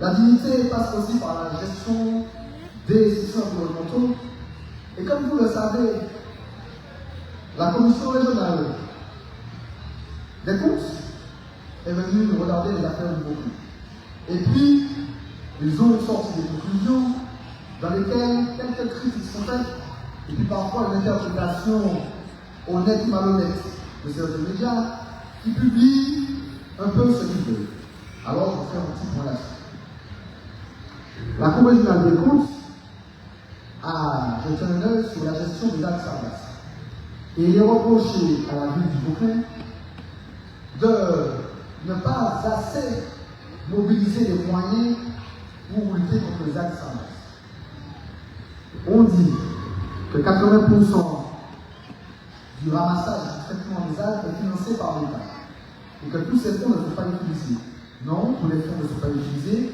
La dignité passe aussi par la gestion des soucis environnementaux. Et comme vous le savez, la commission régionale des comptes est venue nous regarder les affaires du Bocou. Et puis, ils ont sorti des conclusions dans lesquelles quelques critiques sont faites, et puis parfois une interprétation honnête ou malhonnête de certains médias qui publient un peu ce qu'ils veulent. Alors, je vais faire un petit point là-dessus. La Cour régionale des comptes a jeté un œil sur la gestion des lacs Sargasses. Et il est reproché à la ville du Bocou de ne pas assez mobiliser les moyens pour lutter contre les lacs Sargasses. On dit que 80% du ramassage et du traitement des algues est financé par l'État et que tous ces fonds ne sont pas utilisés. Non, tous les fonds ne sont pas utilisés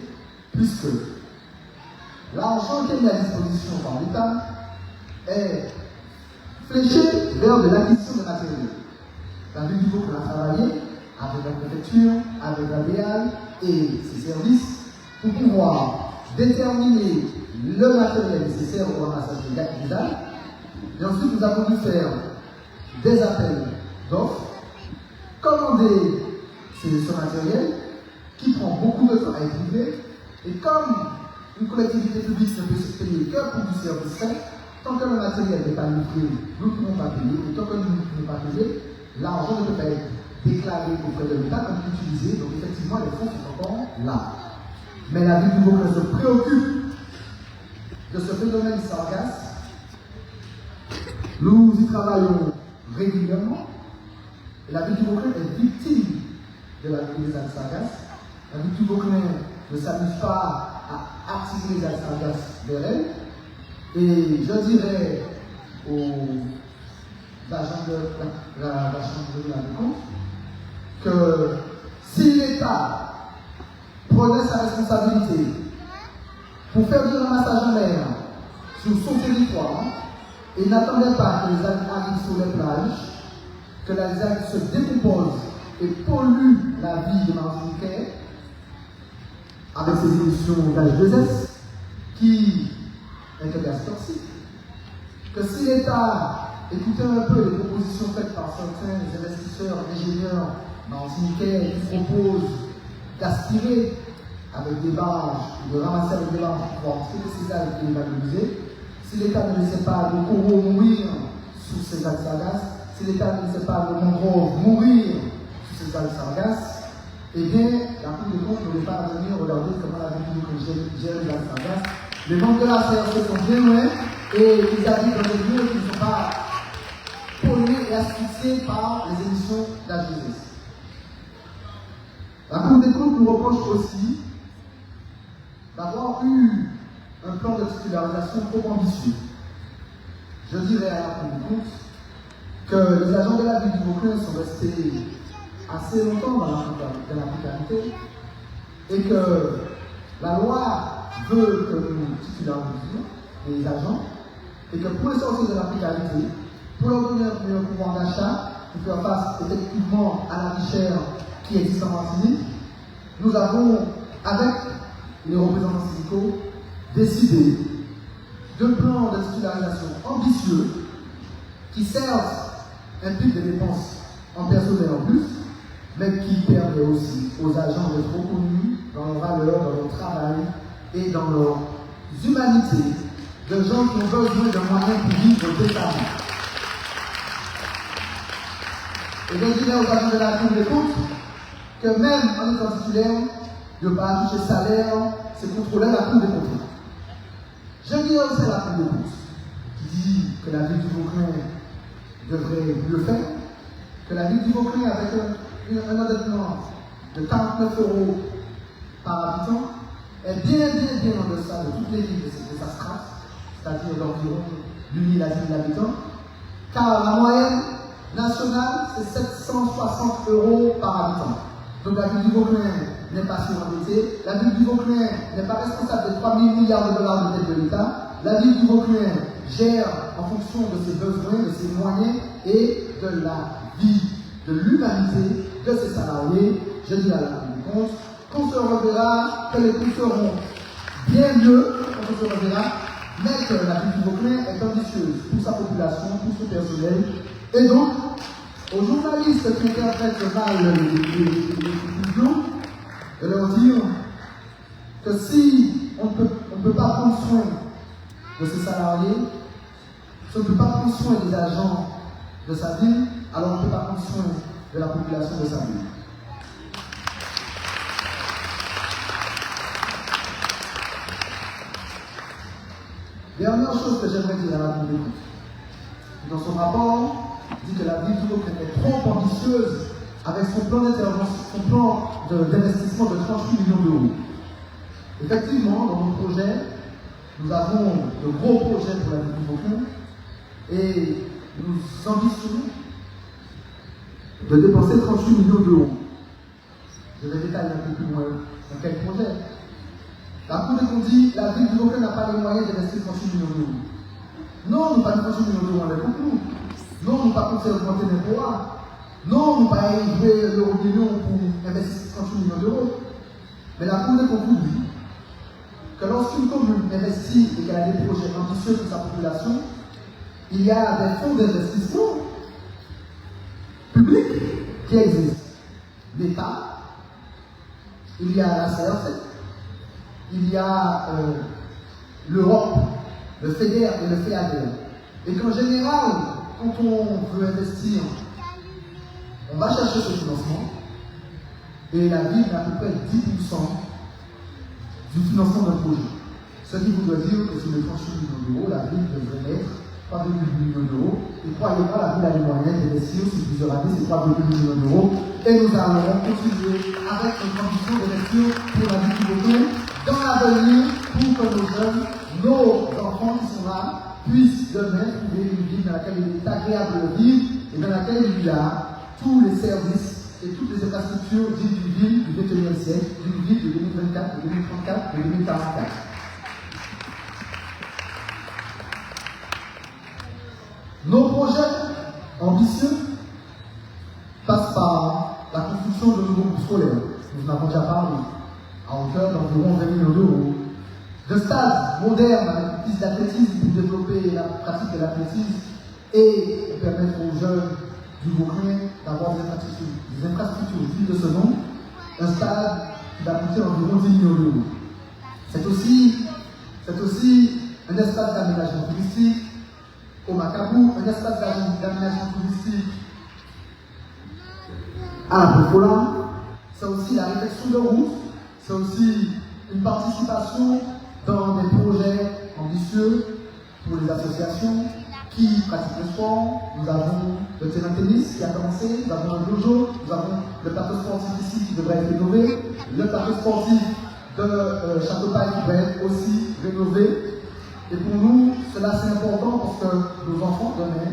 puisque l'argent qui est mis à disposition par l'État est fléché vers de l'acquisition de matériel. La ville du Bocou a travaillé avec la préfecture, avec la BAL et ses services pour pouvoir déterminer le matériel nécessaire au ramassage des algues. Et ensuite, nous avons dû faire des appels d'offres, commander ce matériel qui prend beaucoup de temps à être livré. Et comme une collectivité publique ne peut se payer que pour du service fait, tant que le matériel n'est pas livré, nous ne pouvons pas payer. Et tant que nous ne pouvons pas payer, l'argent ne peut pas être déclaré auprès de l'État comme utilisé. Donc effectivement, les fonds sont encore là. Mais la ville du Bocou se préoccupe de ce phénomène sargasse. Nous y travaillons régulièrement. Et la ville du Bocou est victime de la crise des algues sargasses. La ville du Bocou ne s'amuse pas à attirer les algues sargasses vers elle. Et je dirais aux agents de la Chambre régionale des comptes que si l'État prenait sa responsabilité pour faire du ramassage en mer sur son territoire et n'attendait pas que les algues arrivent sur les plages, que les algues se décomposent et polluent la vie des Martiniquais avec ces émissions d'H2S qui est un gaz toxique, que si l'État écoutait un peu les propositions faites par certains investisseurs, ingénieurs martiniquais qui proposent d'aspirer avec des barges, de ramasser avec des barges pour pouvoir traiter ces algues et les valoriser, si l'État ne laissait pas le coraux mourir sous ces algues sargasses, si l'État ne laissait pas le mangrove mourir sous ces algues sargasses, eh bien, la Cour des comptes n'aurait pas à venir regarder comment la ville gère les algues sargasses. Les membres de la CRC sont bien loin et ils habitent dans des lieux qui ne sont pas pollués et asphyxiés par les émissions d'H2S. La Cour des comptes nous reproche aussi d'avoir eu un plan de titularisation trop ambitieux. Je dirais à la Cour des comptes que les agents de la ville du Bocou sont restés assez longtemps dans la précarité et que la loi veut que nous titularisions les agents et que pour les sortir de la précarité, pour leur donner un meilleur pouvoir d'achat, pour faire face effectivement à la vie chère qui existe en Martinique, nous avons, avec les représentants syndicaux, décidé d'un plan de titularisation ambitieux qui certes implique des dépenses en personnel en plus, mais qui permet aussi aux agents d'être reconnus dans leurs valeurs, dans leur travail et dans leur humanité, de gens qui ont besoin de moyens pour vivre décemment. Et je dirais aux agents de la Cour des comptes que même en étant titulaire, de ne pas toucher salaire, c'est contrôler la Cour des comptes. Je dirais aussi à la Cour des comptes qui dit que la ville du Bocou devrait mieux faire, que la ville du Bocou avec un endettement de 49 € par habitant est bien en deçà de toutes les villes de sa strate, c'est-à-dire d'environ 8 000 à 10 000 habitants, car la moyenne nationale, c'est 760 € par habitant. Donc la ville du Bocou n'est pas surendettée, la ville du Bocou n'est pas responsable de 3 000 milliards de dollars de dette de l'État, la ville du Bocou gère en fonction de ses besoins, de ses moyens et de la vie, de l'humanité de ses salariés. Je dis à la Cour des comptes qu'on se reverra, que les coups seront bien mieux, quand on se reverra, mais que la ville du Vauclin est ambitieuse pour sa population, pour son personnel. Et donc, aux journalistes qui interprètent mal les vidéos, de leur dire que si on ne peut pas prendre soin de ses salariés, si on ne peut pas prendre soin des agents de sa ville, alors on ne peut pas prendre soin de la population de sa ville. Dernière chose que j'aimerais dire à la Cour des comptes. Dans son rapport, il dit que la ville du Vauclin est trop ambitieuse avec son plan d'investissement de 38 millions d'euros. Effectivement, dans nos projets, nous avons de gros projets pour la ville du Vauclin et nous ambitionnons de dépenser 38 millions d'euros. Je vais détailler un peu plus loin dans quel projet. La Cour des comptes dit que la ville du Vauclin n'a pas les moyens d'investir 38 millions d'euros. Non, nous pas 38 millions d'euros avec nous. Non, nous pas compter augmenter l'impôt. Non, nous pas jouer l'euro million pour investir 38 millions d'euros. Mais la Cour des comptes dit que lorsqu'une commune investit et qu'elle a des projets ambitieux pour sa population, il y a des fonds d'investissement publics qui existent. L'État, il y a la CRC, il y a l'Europe, le FEDER et le FEADER. Et qu'en général, quand on veut investir, on va chercher ce financement et la ville a à peu près 10% du financement d'un projet. Ce qui voudrait dire que sur les 38 millions d'euros, la ville devrait mettre 3,8 millions d'euros. Et croyez-moi, la ville a les moyens d'investir sur plusieurs années ces 3,8 millions d'euros. Et nous allons continuer avec notre ambition d'investir pour la ville du Vauclin dans l'avenir pour que nos jeunes, nos enfants qui sont là, puissent demain trouver une ville dans laquelle il est agréable de vivre et dans laquelle il y a tous les services et toutes les infrastructures dignes d'une ville du XXIe siècle, d'une ville de 2024, de 2034, de 2044. Nos projets ambitieux passent par la construction de nouveaux groupes scolaires. Nous en avons déjà parlé, à hauteur d'environ 20 millions d'euros. De stades modernes avec pistes d'athlétisme pour développer la pratique de l'athlétisme et permettre aux jeunes du Vauclin d'avoir des infrastructures dignes de ce nom. Un stade qui va coûter environ 10 millions d'euros. C'est aussi un espace d'aménagement touristique au Macabou, un espace d'aménagement touristique à la Popola. C'est aussi la réflexion de route, c'est aussi une participation dans des projets ambitieux pour les associations qui pratiquent le sport. Nous avons le terrain tennis qui a commencé, nous avons un dojo, nous avons le plateau sportif ici qui devrait être rénové, le plateau sportif de Châteaupaille qui va être aussi rénové. Et pour nous, cela c'est important parce que nos enfants demain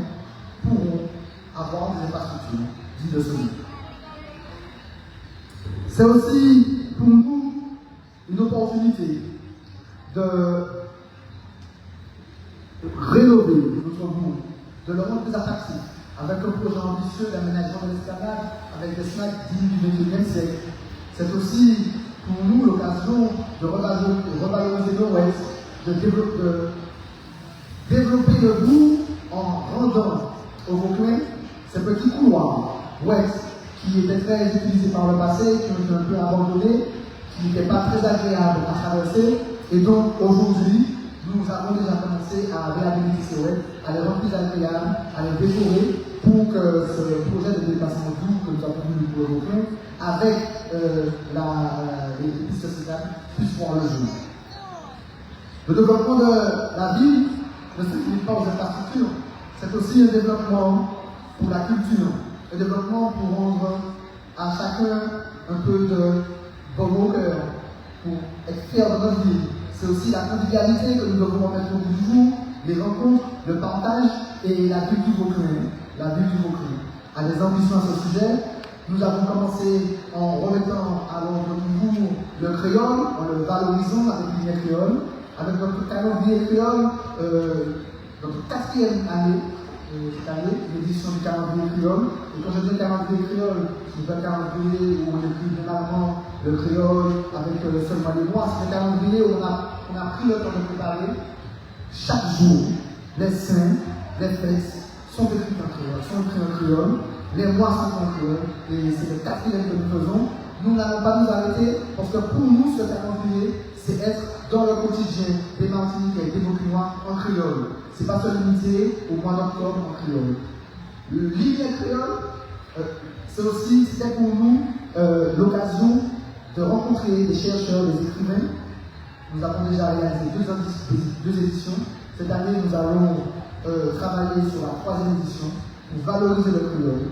pourront avoir des infrastructures dites de ce nom. C'est aussi pour nous une opportunité de rénover notre monde, de le rendre plus attractif, avec un projet ambitieux d'aménagement de l'esplanade, avec des snacks dignes du XXIe siècle. C'est aussi pour nous l'occasion de revaloriser l'Ouest, de développer le goût en rendant au Vauclin ces petits couloirs ouest qui étaient très utilisés par le passé, qui ont été un peu abandonnés, qui n'étaient pas très agréables à traverser. Et donc aujourd'hui, nous avons déjà commencé à réhabiliter ces ouest, à les rendre plus agréables, à les décorer pour que ce projet de déplacement doux que nous avons voulu pour le Vauclin, avec les pistes cyclables, puisse voir le jour. Le développement de la ville ne se limite pas aux infrastructures, c'est aussi un développement pour la culture, un développement pour rendre à chacun un peu de bon au cœur, pour être fier de notre ville. C'est aussi la convivialité que nous devons mettre au bout du jour, les rencontres, le partage et la ville du Vauclin. La ville du Vauclin a des ambitions à ce sujet. Nous avons commencé en remettant à l'ordre du jour le créole, en le valorisant avec l'unité créole. Avec notre calendrier créole, notre 4e année, cette année, l'édition du calendrier créole. Et quand je dis calendrier créole, c'est un calendrier où on écrit généralement le créole avec seulement les mois. C'est un calendrier où on a pris le temps de préparer chaque jour. Les saints, les fêtes sont écrits en créole, les mois sont en créole, et c'est le quatrième que nous faisons. Nous n'allons pas nous arrêter parce que pour nous, ce calendrier, c'est être dans le quotidien des Martiniquais et des Beauquinois en créole. Ce n'est pas se limiter au mois d'octobre en créole. L'Hybride créole, c'était pour nous l'occasion de rencontrer des chercheurs, des écrivains. Nous avons déjà réalisé deux éditions. Cette année, nous allons travailler sur la troisième édition pour valoriser le créole,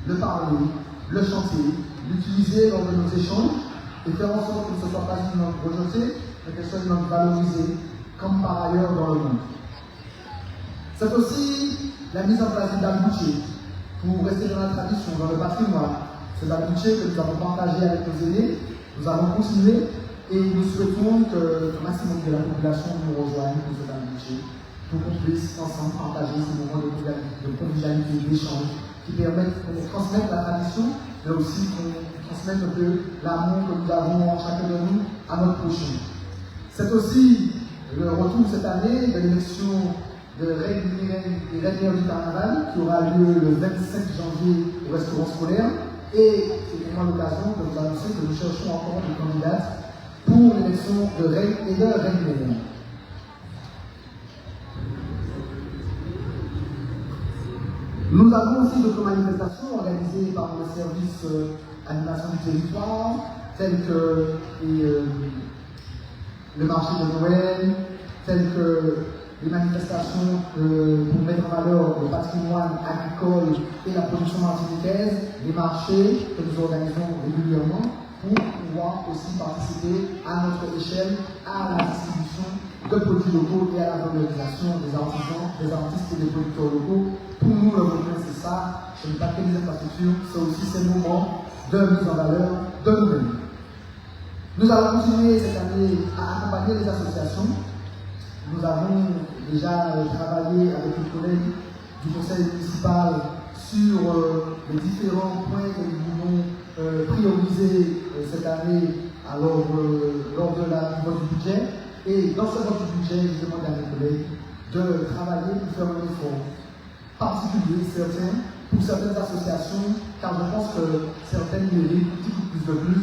le parler, le chanter, l'utiliser lors de nos échanges et faire en sorte que ce ne soit pas une langue rejetée, mais qu'elle soit une langue valorisée, comme par ailleurs dans le monde. C'est aussi la mise en place d'un budget pour rester dans la tradition, dans le patrimoine. C'est un budget que nous avons partagé avec nos aînés. Nous allons continuer et nous souhaitons que le maximum de la population nous rejoigne pour ce budget, pour qu'on puisse ensemble partager ces moments de convivialité, d'échange, qui permettent qu'on transmette la tradition, mais aussi qu'on transmette un peu l'amour que nous avons chacun de nous à notre prochain. C'est aussi le retour cette année de l'élection de Reine et Reine du Carnaval qui aura lieu le 25 janvier au restaurant scolaire. Et c'est vraiment l'occasion de vous annoncer que nous cherchons encore des candidates pour l'élection de Reine et de Reine. Nous avons aussi d'autres manifestations organisées par le service animation du territoire, telles que le marché de Noël, telles que les manifestations pour mettre en valeur le patrimoine agricole et la production martiniquaise, les marchés que nous organisons régulièrement pour pouvoir aussi participer à notre échelle à la distribution de produits locaux et à la valorisation des artisans, des artistes et des producteurs locaux. Pour nous, le Beauquin, c'est ça, ce n'est pas que les infrastructures, c'est aussi ces moments de mise en valeur de nous-mêmes. Nous allons continuer cette année à accompagner les associations. Nous avons déjà travaillé avec les collègues du conseil municipal sur les différents points que nous voulons prioriser cette année lors de la vote du budget. Et dans ce vote du budget, je demande à mes collègues de travailler pour faire un effort particulier, pour certaines associations, car je pense que certaines méritent un petit peu plus de plus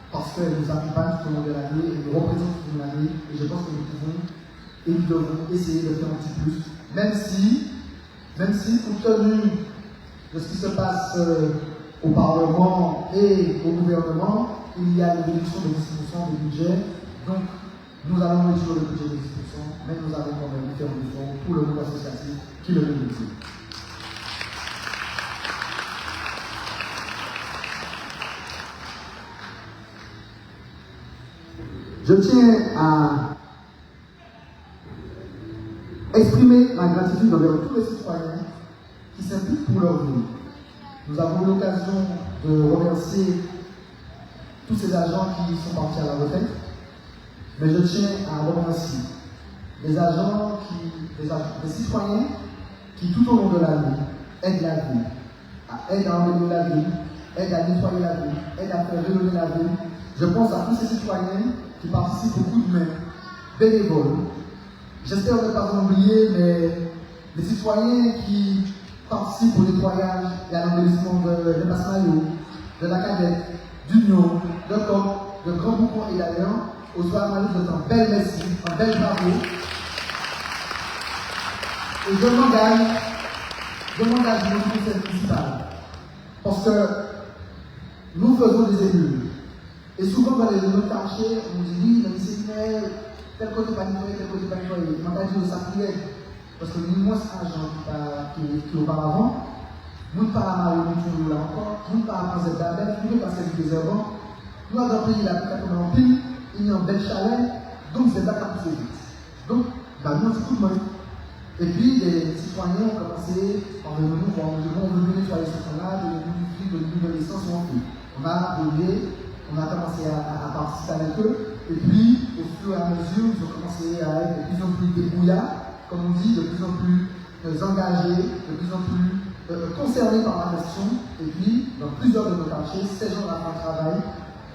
parce qu'elles nous accompagnent tout au long de l'année et nous représentent tout au long de l'année. Et je pense que nous pouvons et nous devons essayer de faire un petit plus, même si compte tenu de ce qui se passe au Parlement et au gouvernement, il y a une réduction de 10% du budget. Donc, nous allons réduire le budget de 10%, mais nous allons quand même faire un effort pour le monde associatif qui le mérite. Je tiens à exprimer ma gratitude envers tous les citoyens qui s'impliquent pour leur vie. Nous avons l'occasion de remercier tous ces agents qui sont partis à la retraite, mais je tiens à remercier des agents, des citoyens qui tout au long de l'année aident la ville, aident à améliorer la ville, aident à nettoyer la ville, aident à faire rayonner la ville. Je pense à tous ces citoyens qui participent au coup de main, bénévoles. J'espère ne pas en oublier, mais les citoyens qui participent au nettoyage et à l'embellissement de l'espace maillot, de la cadette, d'Union, de Coq, de Grand Boucon et d'ailleurs, au soir Mali, je un bel merci, un bel bravo. Et je m'engage dans le conseil municipal. Parce que nous faisons des élus. Et souvent, dans les réunions cachées, on nous dit, mais c'est tel côté pas nettoyé, tel côté pas nettoyé. On m'a dit, ça priait. Parce que nous, moins agents qui auparavant, nous ne parlons pas de là encore, nous ne parlons pas de cette date, nous ne parlons pas de des erreurs. Nous, dans le pays, la vie en pile, il y a un bel chalet, donc c'est là qu'on se vite. Donc, nous, c'est tout le monde. Et puis, les citoyens ont commencé par le nous, on veut nettoyer ce temps-là, de l'huile de l'essence, on a appelé, on a commencé à participer avec eux, et puis, au fur et à mesure, ils ont commencé à être de plus en plus débrouillards, comme on dit, de plus en plus engagés, de plus en plus concernés par la question, et puis, dans plusieurs de nos quartiers, ces gens-là font un travail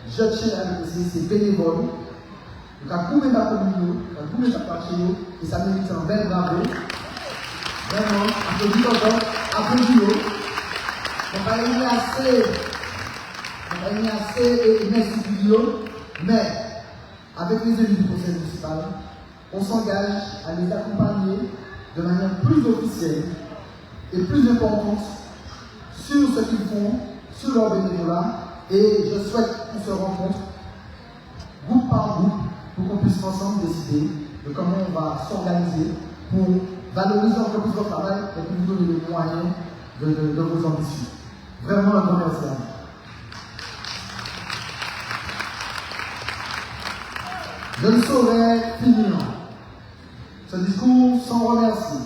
je tiens à le préciser, c'est bénévole. Donc, à couper la commune, à couper la partie, et ça mérite un bel bravo. Vraiment, applaudis encore, applaudis-le. On va aimer assez et merci vidéo, mais avec les élus du conseil municipal, on s'engage à les accompagner de manière plus officielle et plus importante sur ce qu'ils font, sur leur bénévolat, et je souhaite qu'on se rencontre groupe par groupe pour qu'on puisse ensemble décider de comment on va s'organiser pour valoriser encore plus votre travail et pour vous donner les moyens de vos ambitions. Vraiment un grand merci à vous. Je ne saurais finir ce discours sans remercier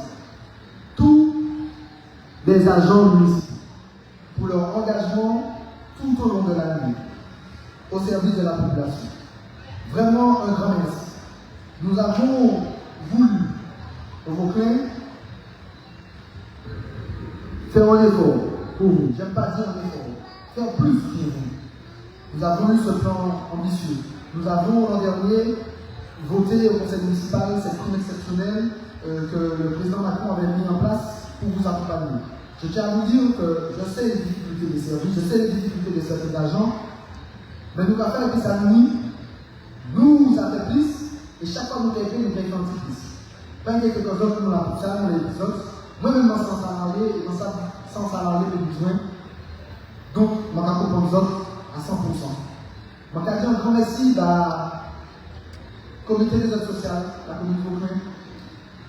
tous les agents municipaux pour leur engagement tout au long de l'année au service de la population. Vraiment un grand merci. Nous avons voulu, au Vauclin, faire un effort pour vous. J'aime pas dire un effort, faire plus pour vous. Nous avons eu ce plan ambitieux. Nous avons l'an dernier voté au conseil municipal cette prime exceptionnelle que le président Macron avait mis en place pour vous accompagner. Je tiens à vous dire que je sais les difficultés des services, je sais les difficultés de certains agents, mais nous avons fait que ça nous affaiblisse et chaque fois que nous payons, nous payons un petit plus. Pas qu'il y ait quelques autres nous la pour ça, nous les autres. Moi-même, sans salarié, et sans salarié de besoin. Donc, je m'accompagne aux autres à 100%. Je vais dire un grand merci à la communauté des aides sociales, la communauté Vauclin,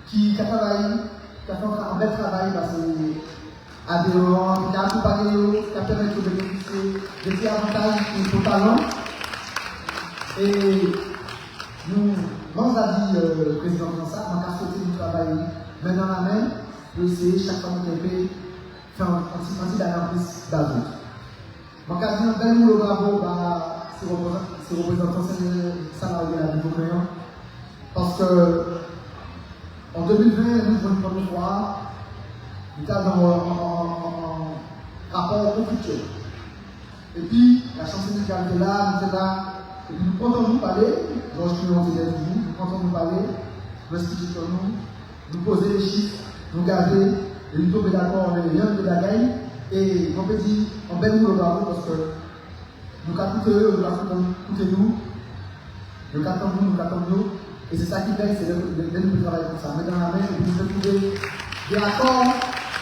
qui a travaillé, qui a fait un bel travail parce que adhérents, qui a accompagné, qui a permis de bénéficier de ces avantages et de talents. Et nous, on a dit le président de ça, on a souhaité nous travailler main dans la main pour essayer chaque fois qu'on peut faire un petit d'analyse d'avis. On a dit un bel mot bravo à ces représentants salariés de la vie Vauclin parce que en 2020, nous, pour une première fois, nous étions dans un rapport conflictuel. Et puis, la chancelière était là, nous étions là. Et puis nous comptons nous parler, Georges Clément était avec vous, nous comptons nous parler, nous expliquer sur nous poser les chiffres, nous garder, et nous tomber d'accord avec rien de la gagne, et on peut dire, on belle nous le bravo parce que nous avons écouté nous, nous avons nous, et c'est ça qui fait, c'est de nous travailler comme ça. Mais dans la main, et puis nous trouver des accords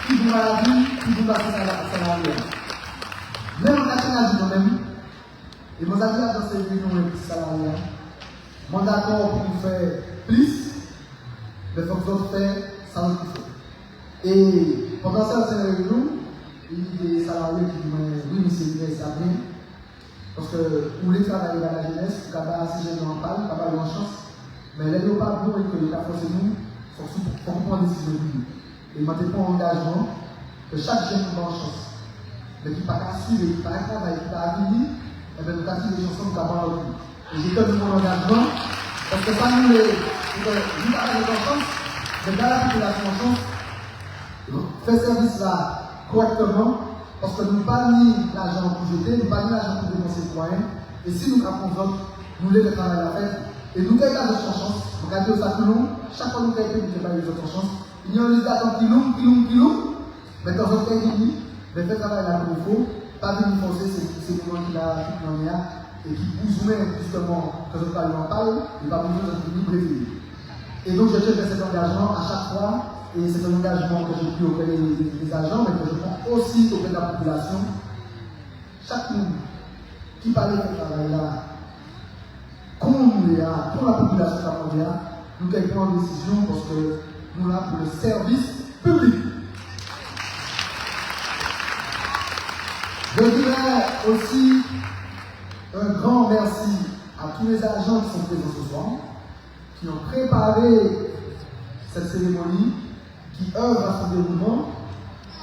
qui vous maladie, qui vous passent à la vie. Même en national nous-mêmes, et mon avis dans ces réunions salariales, mon d'accord pour nous faire plus, mais il faut que vous fassiez ça qu'il faut. Et pendant cette réunion, il y a des salariés qui disent oui, mais c'est ça bien. Parce que vous voulez travailler dans la jeunesse, vous avez si jeune en parle, vous avez une chance. Mais les deux pas bon et que le cas forcé nous, il faut prendre une décision. Et moi, je prends un engagement que chaque jeune a une chance. Mais qui n'a pas qu'à suivre, qui n'a pas qu'à travailler, qui n'a pas qu'à venir. Et bien, nous avons des chansons qui ont aussi. Et j'ai donné mon engagement, parce que ça nous les. Nous avons des chances, mais dans la population en chance, faire service là correctement, parce que nous pas ni l'argent pour jeter, nous pas ni l'argent pour dépenser le moyen. Et si nous avons besoin, nous les travailler la fête. Et nous avons des chances, regardez ça que nous, chaque fois que nous avons des autres chances, il y a un législateur qui loue, mais dans un pays qui mais fait travailler là comme il faut. Pas venir forcer ces moments qu'il a et qui besoin justement que je parle en parle, il va besoin de nous prévenir. Et donc je tiens cet engagement à chaque fois, et c'est un engagement que j'ai pris auprès des agents, mais que je prends aussi auprès de la population. Chaque monde qui parle de ce travail-là, pour la population camerounaise, nous prenons une décision parce que nous là pour le service public. Je dirais aussi un grand merci à tous les agents qui sont présents ce soir, qui ont préparé cette cérémonie, qui œuvrent à son déroulement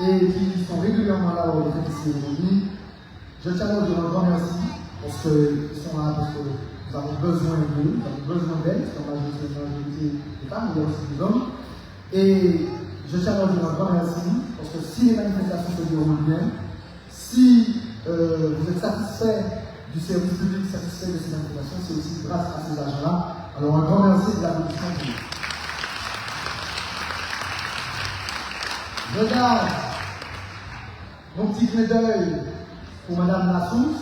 et qui sont régulièrement là lors de cette cérémonie. Je tiens à leur dire un grand merci parce qu'ils sont là, parce que nous avons besoin d'eux, nous avons besoin d'aide, parce qu'on a majorité des femmes, mais il y a aussi des hommes. Et je tiens à leur dire un grand merci parce que si les manifestations se déroulent bien, si vous êtes satisfait du service public satisfait de ces informations, c'est aussi grâce à ces agents-là. Alors, un grand merci de l'applaudissement pour eux. Je garde mon petit clin d'œil pour Mme Lassous,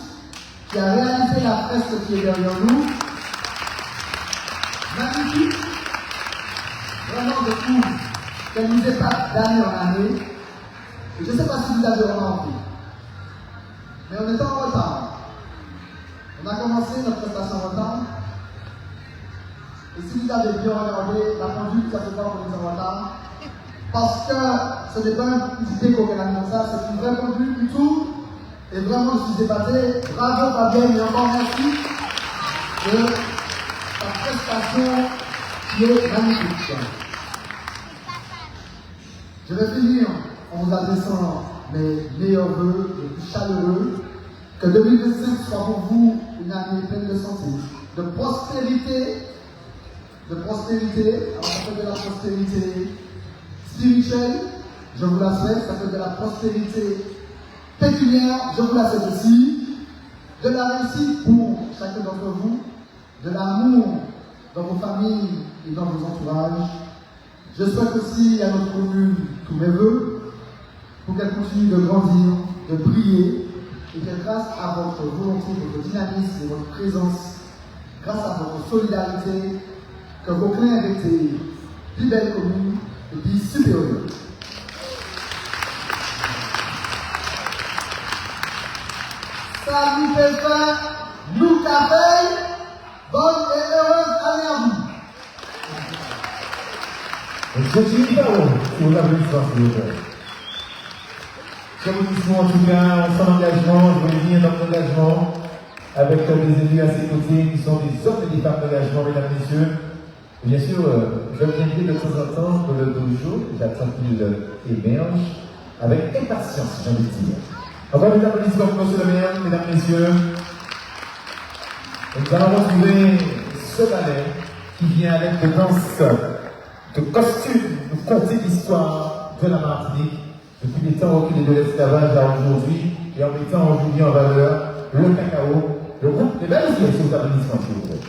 qui a réalisé la fresque qui est derrière nous. Magnifique, vraiment de tout, qu'elle nous épate d'année en année. Et je ne sais pas si vous avez remarqué, mais on est en retard. On a commencé notre prestation en retard. Et si vous avez bien regardé la conduite, ça fait pas qu'on est en retard. Parce que ce n'est pas une petite déco qu'elle a mis comme ça, c'est une vraie conduite du tout. Et vraiment, je suis épaté. Bravo Fabienne, et encore merci de ta prestation qui est magnifique. Je vais finir en vous adressant mes meilleurs vœux, les plus chaleureux. Que 2025 soit pour vous une année pleine de santé, de prospérité. Alors ça fait de la prospérité spirituelle, je vous la souhaite, ça fait de la prospérité pécuniaire, je vous la souhaite aussi, de la réussite pour chacun d'entre vous, de l'amour dans vos familles et dans vos entourages. Je souhaite aussi à notre commune tous mes voeux pour qu'elle continue de grandir, de briller et que grâce à votre volonté, votre dynamisme et votre présence, grâce à votre solidarité, que vos clins aient été plus belles communes et puis supérieures. Ça nous fait fin, nous café, bonne et heureuse année à vous. Monsieur Chiricao, si vous avez l'histoire, s'il vous plaît. Comme nous disons en tout cas, son engagement, je vais dire notre engagement avec des élus à ses côtés qui sont des hommes et des femmes d'engagement, mesdames et messieurs. Bien sûr, je viendrai de temps en temps pour le dojo, j'attends qu'il émerge avec impatience, j'ai envie de dire. Encore des applaudissements pour monsieur le maire, mesdames et messieurs. Et nous allons retrouver ce ballet qui vient avec de danse, de costumes, de conter l'histoire de la Martinique depuis les temps reculés de l'esclavage à aujourd'hui et en mettant aujourd'hui en valeur le cacao, le groupe des belles yeux sous applaudissements, s'il vous plaît.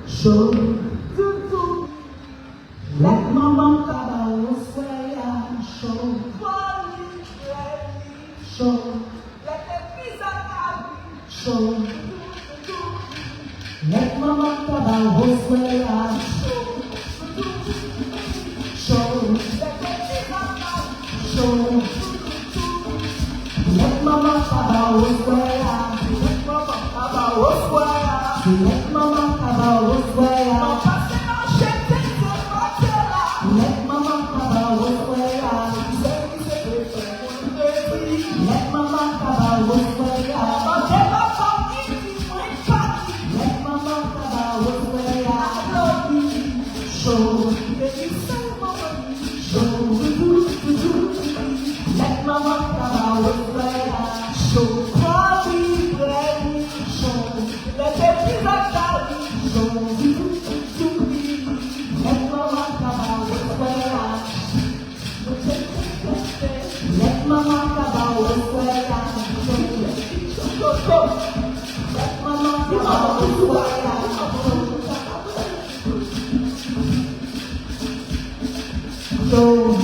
Show, let mama kaba oswaya. Show, show, show, let mama kaba oswaya. Show, show, let mama kaba oswaya. Let mama kaba oswaya. Let mama kaba oswaya. Let mama kaba oswaya. Let mama kaba oswaya. Show, show, let mama kaba oswaya. Show,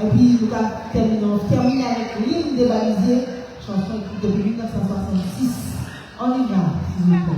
Et puis, nous avons terminé avec l'hymne dévalisé, chanson écrite depuis 1966. On y va, s'il vous plaît.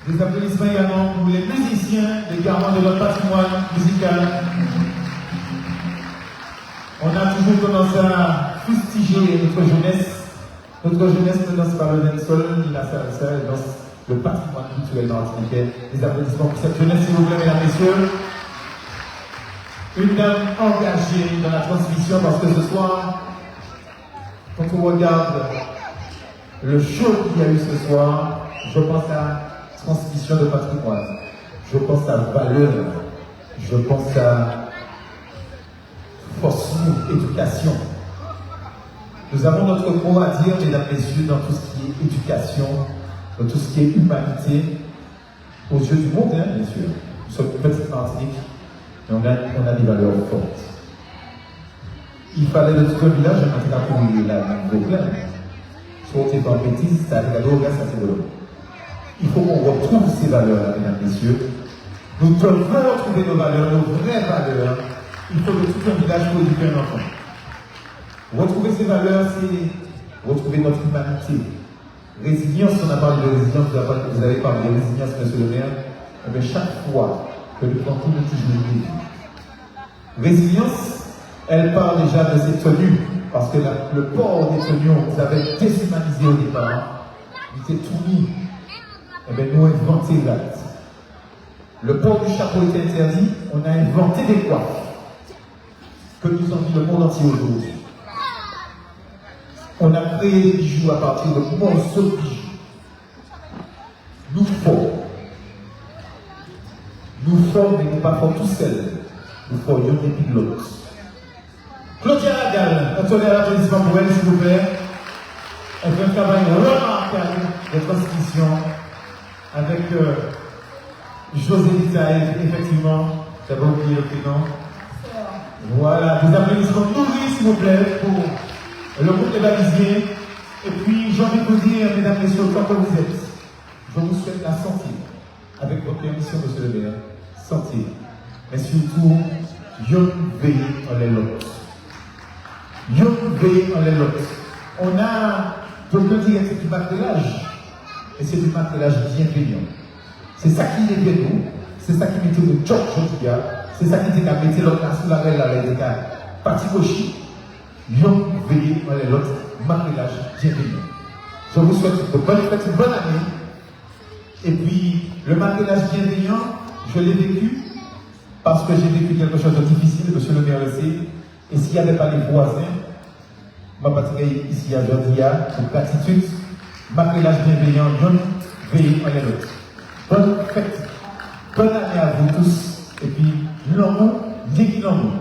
Des applaudissements également pour les musiciens, les garants de notre patrimoine musical. On a toujours commencé à fustiger notre jeunesse. Notre jeunesse ne danse pas le dancehall ni la salsa, elle danse le patrimoine culturel martiniquais. Des applaudissements pour cette jeunesse, s'il vous plaît, mesdames et messieurs. Une dame engagée dans la transmission parce que ce soir, quand on regarde le show qu'il y a eu ce soir, je pense à transmission de patrimoine, je pense à valeur, je pense à force éducation. Nous avons notre mot à dire, mesdames et messieurs, dans tout ce qui est éducation, dans tout ce qui est humanité, aux yeux du monde, hein, bien sûr. Nous sommes une petite Martinique, mais on a des valeurs fortes. Il fallait de tout un village, maintenant pour la nouvelle, soit on est pas bêtise, ça a regardé au gars, ça c'est bon. Il faut qu'on retrouve ces valeurs, mesdames et messieurs. Nous devons retrouver nos valeurs, nos vraies valeurs. Il faut que tout un village pour éduquer un enfant. Retrouver ces valeurs, c'est retrouver notre humanité. Résilience, on a parlé de résilience, vous avez parlé de résilience, monsieur le maire. Eh bien, chaque fois que nous plantons le toujours une vie. Résilience, elle part déjà de ses tenues, parce que le port des tenues, on nous avait déshumanisé au départ. Il était tout mis. Eh bien, nous avons inventé l'acte. Le port du chapeau était interdit, on a inventé des coiffes que nous envie le monde entier aujourd'hui. On a créé des bijoux à partir de morceaux de bijoux. Nous formons, mais nous pas formons tout seuls. Nous formions des pilotes. Claudia Lagal, attendez à l'applaudissement pour elle, s'il vous plaît. Elle fait un travail remarquable de transmission avec José Litaï, effectivement, j'avais oublié le prénom. Voilà, des applaudissements nourris, s'il vous plaît, pour le groupe des Balisiers. Et puis, j'ai envie de vous dire, mesdames et messieurs, tant que vous êtes, je vous souhaite la santé, avec votre permission, monsieur le maire, santé. Mais surtout, yon veillez en les lots. Yon veillez en les lots. On a, je peux dire que c'est du matériel, et c'est du matériel bienveillant. C'est ça qui est nous, c'est ça qui met le job aujourd'hui, c'est ça qui dit qu'à mettre l'autre sous la règle là, les gars. Parti gauche, yon veillez dans les autres, mariage bienveillant. Je vous souhaite une bonne année. Et puis, le mariage bienveillant, je l'ai vécu parce que j'ai vécu quelque chose de difficile, monsieur le maire aussi. Et s'il n'y avait pas les voisins, ma patrie ici à Jordia, pour gratitude, mariage bienveillant, yon veillez dans les autres. Bonne fête, bonne année à vous tous. Et puis, l'amour, dis l'amour.